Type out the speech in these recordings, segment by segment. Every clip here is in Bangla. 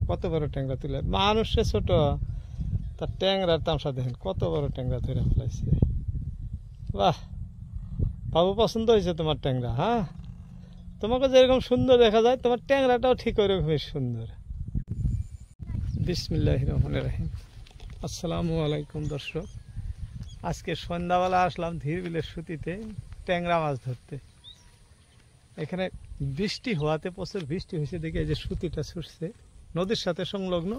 কত বড় ট্যাংরা তুলে, মানুষে ছোট, তার ট্যাংরার তামসা দেখেন কত বড় ট্যাংরা ধরে ফেলাইছে। বাহ বাবু, পছন্দ হয়েছে তোমার ট্যাংরা? হ্যাঁ, তোমাকে যেরকম সুন্দর দেখা যায় তোমার ট্যাংরাটাও ঠিক ওরকমই সুন্দর। বিসমিল্লাহির রহমানির রহিম। আসসালামু আলাইকুম দর্শক, আজকে সন্ধ্যাবেলা আসলাম ধীর বিলের সুতিতে ট্যাংরা মাছ ধরতে। এখানে বৃষ্টি হওয়াতে, প্রচুর বৃষ্টি হয়েছে দেখে এই যে সুতিটা ছুটছে নদীর সাথে সংলগ্ন,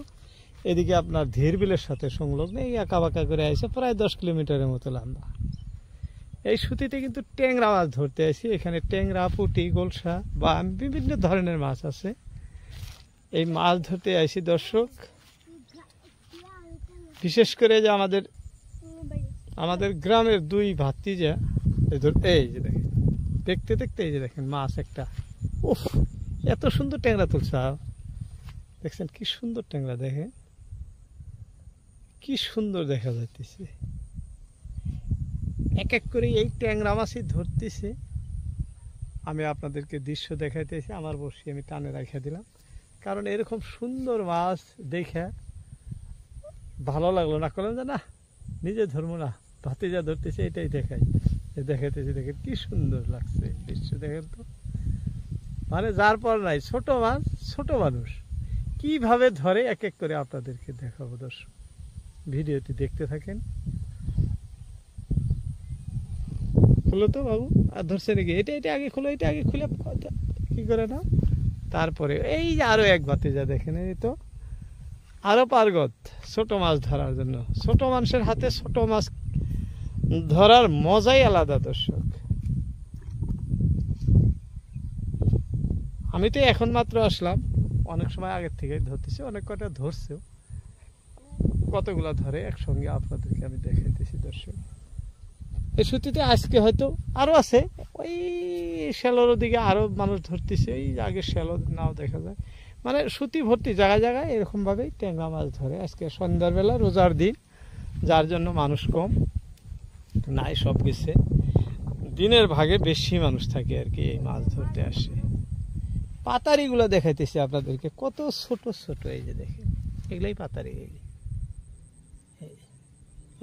এদিকে আপনার ধীর বিলের সাথে সংলগ্ন, এই আঁকা বাঁকা করে আসে প্রায় 10 কিলোমিটারের মতো লম্বা। এই সুতিতে কিন্তু ট্যাংরা মাছ ধরতে আসি। এখানে ট্যাংরা, পুঁটি, গোলসা বা বিভিন্ন ধরনের মাছ আছে। এই মাছ ধরতে আসি দর্শক, বিশেষ করে যে আমাদের গ্রামের দুই ভাতিজা, এই যে দেখেন দেখতে দেখতে এই যে দেখেন মাছ একটা, উফ এত সুন্দর ট্যাংরা তুলছে। দেখছেন কি সুন্দর ট্যাংরা, দেখেন কি সুন্দর দেখা যাইতেছে। এক এক করে এই ট্যাংরা মাছই ধরতেছে। আমি আপনাদেরকে দৃশ্য দেখাইতেছি, আমার বসি আমি টানে রাখা দিলাম, কারণ এরকম সুন্দর মাছ দেখে ভালো লাগলো না, করলাম যে না নিজে ধরবো না, ভাতিজা ধরতেছে এটাই দেখাই, দেখাইতেছি। দেখেন কি সুন্দর লাগছে দৃশ্য, দেখেন তো, মানে যার পর নাই। ছোট মাছ, ছোট মানুষ কিভাবে ধরে এক এক করে আপনাদেরকে দেখাবো দর্শক, ভিডিওটি দেখতে থাকেন। খুলো তো বাবু, আর ধরছে নাকি? এটা এটা আগে খুলো, এটা আগে খুলে কি করে না, তারপরে এই যে আরো এক ভাতিজা দেখেন, এই তো আরো পারগত ছোট মাছ ধরার জন্য। ছোট মানুষের হাতে ছোট মাছ ধরার মজাই আলাদা দর্শক। আমি তো এখন মাত্র আসলাম, অনেক সময় আগের থেকে ধরতেছি, অনেক কটা ধরছেও। কতগুলা ধরে একসঙ্গে আপনাদেরকে আমি দেখাইতেছি দর্শক। এই সুতিতে আজকে হয়তো আরো আছে, ওই শ্যালোর দিকে আরো মানুষ ধরতেছে, ওই আগে শ্যালো নাও দেখা যায়। মানে সুতি ভর্তি জায়গায় জায়গায় এরকম ভাবেই ট্যাংরা মাছ ধরে। আজকে সন্ধ্যার বেলা, রোজার দিন, যার জন্য মানুষ কম নাই, সব গেছে। দিনের ভাগে বেশি মানুষ থাকে আর কি, এই মাছ ধরতে আসে। পাতারিগুলো দেখাইতেছি আপনাদেরকে, কত ছোট ছোট, এই যে দেখেন এগুলাই পাতারি।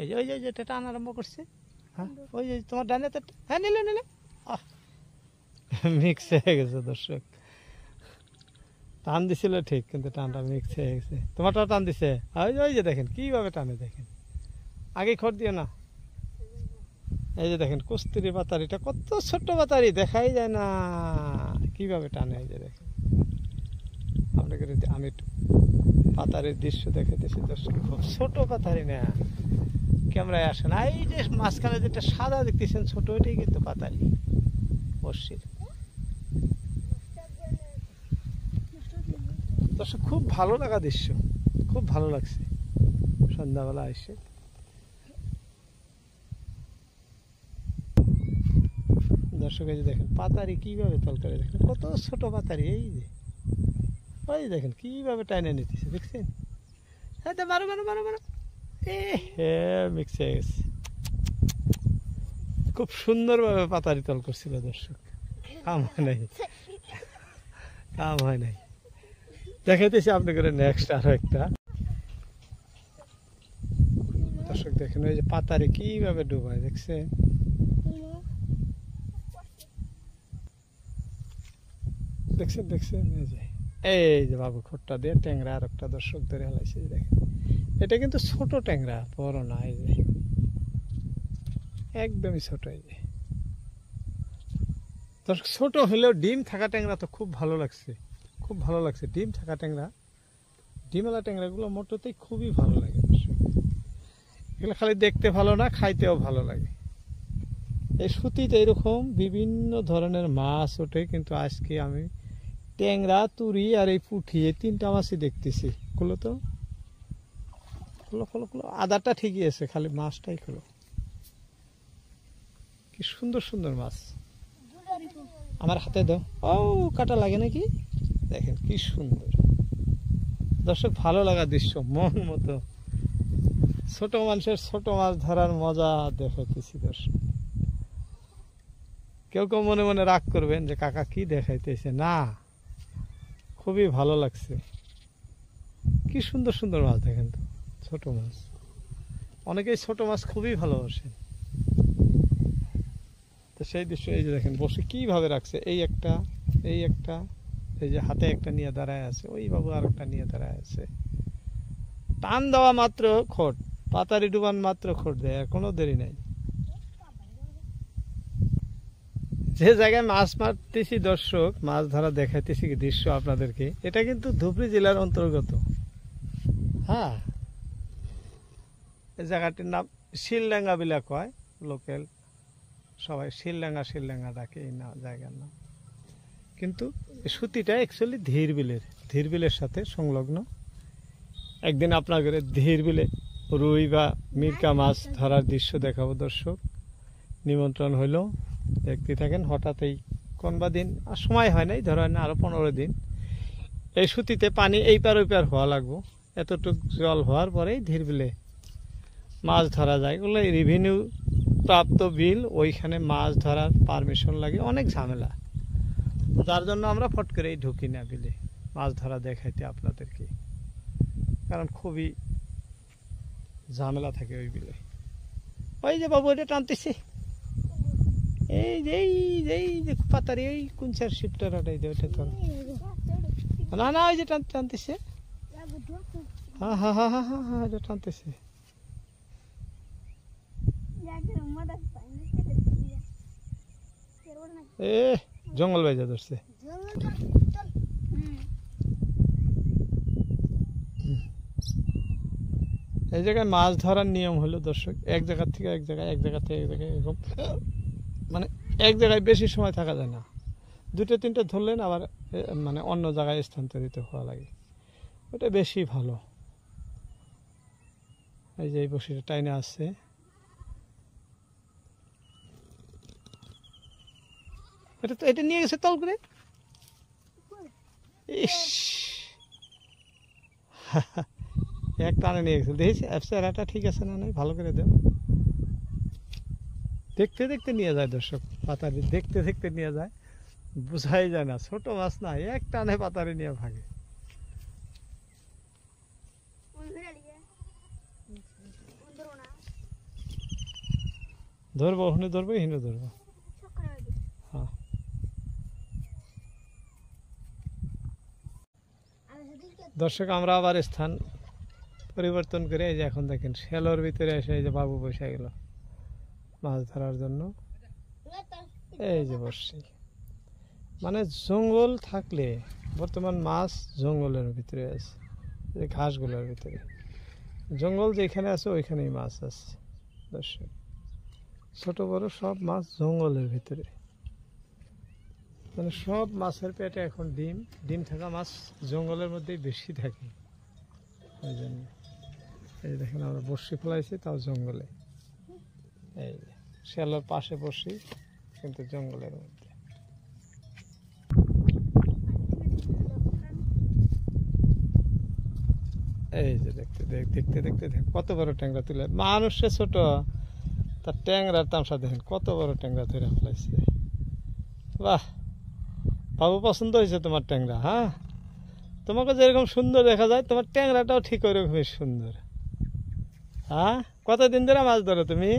এই যে ওই যে যেটা টান আরম্ভ করছে, হ্যাঁ ওই যে তোমার ডানে তো, হ্যাঁ নিলে নিলে, মিক্স হয়ে গেছে দর্শক। টান দিছিল ঠিক, কিন্তু টানটা মিক্স হয়ে গেছে। তোমারটাও টান দিছে, ওই যে দেখেন কিভাবে টানে, দেখেন আগে খড় দিও না। এই যে দেখেন কস্তুরি পাতারিটা, কত ছোট্ট পাতারি, দেখাই যায় না কিভাবে টানে। এই যে দেখেন, আপনাকে আমি পাতারির দৃশ্য দেখাইতেছি দর্শক। খুব ছোট পাতারি না, ক্যামেরায় আসে না। এই যে মাঝখানে যেটা সাদা দেখতেছেন ছোট, ওইটাই কিন্তু পাতারি বর্ষির দর্শক। খুব ভালো লাগা দৃশ্য, খুব ভালো লাগছে সন্ধ্যাবেলা এসে। দর্শক এই যে দেখেন পাতারি কিভাবে তলকারে, দেখেন কত ছোট পাতারি। এই যে ওই দেখেন কিভাবে টাইনে নিতেছে, দেখছেন? হ্যাঁ তো মারো মারো মারো মারো, মিক্স হয়ে গেছে। খুব সুন্দরভাবে পাতারি তল করছিল দর্শক, কাম হয় নাই, কাম হয় নাই। দেখাইতেছি আপনাকে নেক্সট আরো একটা দর্শক। দেখেন ওই যে পাতারি কিভাবে ডুবায়, দেখছেন? দেখছেন দেখছেন, এই যে বাবু খোট্টা দিয়ে ট্যাংরা আর একটা দর্শক ধরে হেলাইছে। দেখেন এটা কিন্তু ছোট ট্যাংরা, বড় না, এই যে একদমই ছোট। এই যে দর্শক, ছোট হলেও ডিম থাকা ট্যাংরা তো খুব ভালো লাগছে, খুব ভালো লাগছে। ডিম থাকা ট্যাংরা, ডিমওয়ালা ট্যাংরাগুলো মোটোতেই খুবই ভালো লাগে দর্শক। এগুলো খালি দেখতে ভালো না, খাইতেও ভালো লাগে। এই সুতিতে এরকম বিভিন্ন ধরনের মাছ ওঠে, কিন্তু আজকে আমি ট্যাংরা, তুরি আর এই পুঁটি, এই তিনটা মাছই দেখতেছি। খুলো তো, খুলো খুলো খুলো, আদারটা ঠিকই আছে, খালি মাছটাই খুলো। কি সুন্দর সুন্দর মাছ, আমার হাতে দাও। ও কাটা লাগে নাকি, দেখেন কি সুন্দর দর্শক, ভালো লাগা দৃশ্য, মন মতো। ছোট মানুষের ছোট মাছ ধরার মজা দেখাইতেছি দর্শক। কেউ কেউ মনে মনে রাগ করবেন যে কাকা কি দেখাইতেছে, না খুবই ভালো লাগছে। কি সুন্দর সুন্দর মাছ দেখেন তো, ছোট মাছ। অনেকেই ছোট মাছ খুবই ভালোবাসে। তো সেই দৃশ্য এই যে দেখেন বসে কিভাবে রাখছে, এই একটা, এই একটা, এই যে হাতে একটা নিয়ে দাঁড়ায় আছে, ওই বাবু আর একটা নিয়ে দাঁড়ায় আছে। টান দেওয়া মাত্র খোট, পাতারি ডুবান মাত্র খোট দেয়, আর কোনো দেরি নাই। যে জায়গায় মাছ মারতেছি দর্শক, মাছ ধরা দেখাইতেছি দৃশ্য আপনাদেরকে, এটা কিন্তু ধুবড়ী জেলার অন্তর্গত। হ্যাঁ, এই জায়গাটির নাম শিলডাঙ্গা বিলা কয়, লোকাল সবাই শিলডাঙ্গা শিলডাঙ্গা ডাকে এই জায়গার নাম। কিন্তু সুতিটা অ্যাকচুয়ালি ধীর বিলের সাথে সংলগ্ন। একদিন আপনাদের ধীর বিলে রুই বা মিরকা মাছ ধরার দৃশ্য দেখাবো দর্শক, নিমন্ত্রণ হইল, দেখতে থাকেন। হঠাৎ এই কোনবা দিন আর সময় হয় নাই, ধরা হয় না, আরো 15 দিন এই সুতিতে পানি এই পার ওই পার হওয়া লাগবো। এতটুক জল হওয়ার পরেই ধীর বিলে মাছ ধরা যায়। ওগুলো রেভিনিউ প্রাপ্ত বিল, ওইখানে মাছ ধরার পারমিশন লাগে, অনেক ঝামেলা। যার জন্য আমরা ফট করেই ঢুকি না বিলে মাছ ধরা দেখাইতে আপনাদেরকে, কারণ খুবই ঝামেলা থাকে ওই বিলে। ওই যে বাবু এটা টানতেছে, এই যে এই যে পাতারি, ওই কুঞ্চার শিপটার ওটাই যে ওটা ধর, না না ওই যে টানতেছে, হ্যাঁ হ্যাঁ হ্যাঁ হ্যাঁ হ্যাঁ হ্যাঁ, এটা টানতেছে। এ জঙ্গল বাইজা ধরছে। এই জায়গায় মাছ ধরার নিয়ম হলো দর্শক, এক জায়গা থেকে এক জায়গায়, এক জায়গা থেকে এক জায়গায়, এরকম মানে এক জায়গায় বেশি সময় থাকা যায় না। 2-3টা ধরলেন আবার মানে অন্য জায়গায় স্থানান্তরিত হওয়া লাগে, ওটা বেশি ভালো। এই যে এই বসিটা টাইনে আসছে, এটা তো এটা নিয়ে গেছে তল করে। ইস, এক টানে নিয়ে গেছে, দেখেছি চেহারাটা ঠিক আছে না, নাই ভালো করে দেব। দেখতে দেখতে নিয়ে যায় দর্শক, পাতারি দেখতে দেখতে নিয়ে যায়, বোঝাই যায় না। ছোট মাছ না, এক টানে পাতারি নিয়ে ভাগে। ধরবো, ওখানে ধরবো, এখানে ধরবো। হ্যাঁ, দর্শক আমরা আবার স্থান পরিবর্তন করে এই যে এখন দেখেন শ্যালোর ভিতরে এসে এই যে বাবু বসে গেল মাছ ধরার জন্য। এই যে বসছি, মানে জঙ্গল থাকলে, বর্তমান মাছ জঙ্গলের ভিতরে আছে, এই ঘাসগুলোর ভিতরে। জঙ্গল যেখানে আছে ওইখানেই মাছ আছে দর্শক, ছোট বড় সব মাছ জঙ্গলের ভিতরে। মানে সব মাছের পেটে এখন ডিম, ডিম থাকা মাছ জঙ্গলের মধ্যেই বেশি থাকে। ওই জন্য এই দেখেন আমরা বড়শি ফেলাইছি, তাও জঙ্গলে। এই যে শ্যালোর পাশে বড়শি, কিন্তু জঙ্গলের মধ্যে। এই যে দেখতে দেখতে দেখতে দেখেন কত বড় ট্যাংরা তুলে, মানুষে ছোট, তার ট্যাংরার তামসা দেখেন কত বড় ট্যাংরা ধরে ফেলাইছে। বাহ বাবু, পছন্দ হয়েছে তোমার ট্যাংরা? হ্যাঁ, তোমাকে যেরকম সুন্দর দেখা যায় তোমার ট্যাংরাটাও ঠিক ওরকমই সুন্দর। হ্যাঁ, কতদিন ধরে মাছ ধরো তুমি?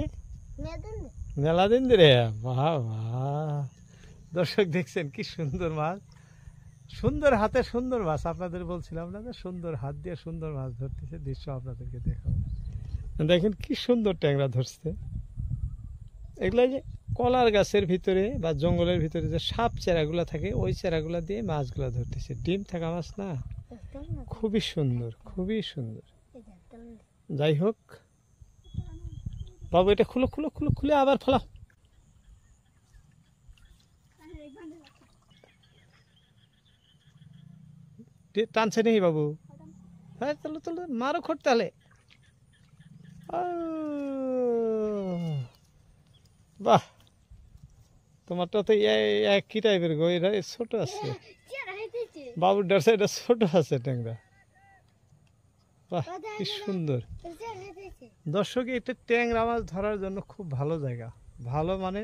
মেলা দিন ধরে। বাহ বাহ, দর্শক দেখছেন কি সুন্দর মাছ, সুন্দর হাতে সুন্দর মাছ। আপনাদের বলছিলাম না যে সুন্দর হাত দিয়ে সুন্দর মাছ ধরতেছে, দৃশ্য আপনাদেরকে দেখাবো। দেখেন কি সুন্দর ট্যাংরা ধরছে। এগুলো যে কলার গাছের ভিতরে বা জঙ্গলের ভিতরে যে সাপ চেরাগুলা থাকে, ওই চেরাগুলা দিয়ে মাছগুলা ধরতেছে, ডিম থাকা মাছ না, খুবই সুন্দর, খুবই সুন্দর। যাই হোক বাবু, এটা খুলো খুলো খুলো, খুলে আবার ফেলাও। টানছে নেই বাবু? হ্যাঁ, চলো চলো, মারো খোট তাহলে। বাহ, তোমারটা তো একই টাইপের গো, এটা ছোট আছে। বাবুর ডারসা এটা ছোট আছে ট্যাংরা। বাহ, কি সুন্দর। দর্শক, এটা ট্যাংরা মাছ ধরার জন্য খুব ভালো জায়গা, ভালো মানে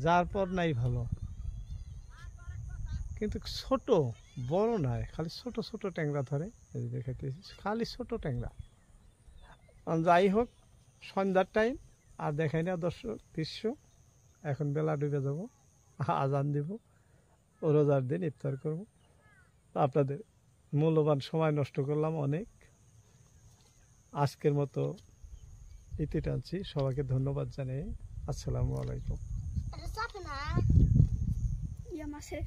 যার পর নাই ভালো। কিন্তু ছোট বড় নয়, খালি ছোট ছোট ট্যাংরা ধরে। এই যে দেখাইতেছি খালি ছোট ট্যাংরা। যাই হোক সন্ধ্যার টাইম আর দেখাই না দর্শক দৃশ্য। এখন বেলা ডুবে যাব, আজান দিব, রোজার দিন ইফতার করব। আপনাদের মূল্যবান সময় নষ্ট করলাম অনেক। আজকের মতো ইতি টানছি। সবাইকে ধন্যবাদ জানিয়ে আসসালামু আলাইকুম। Ada siapa nak? Ya masih.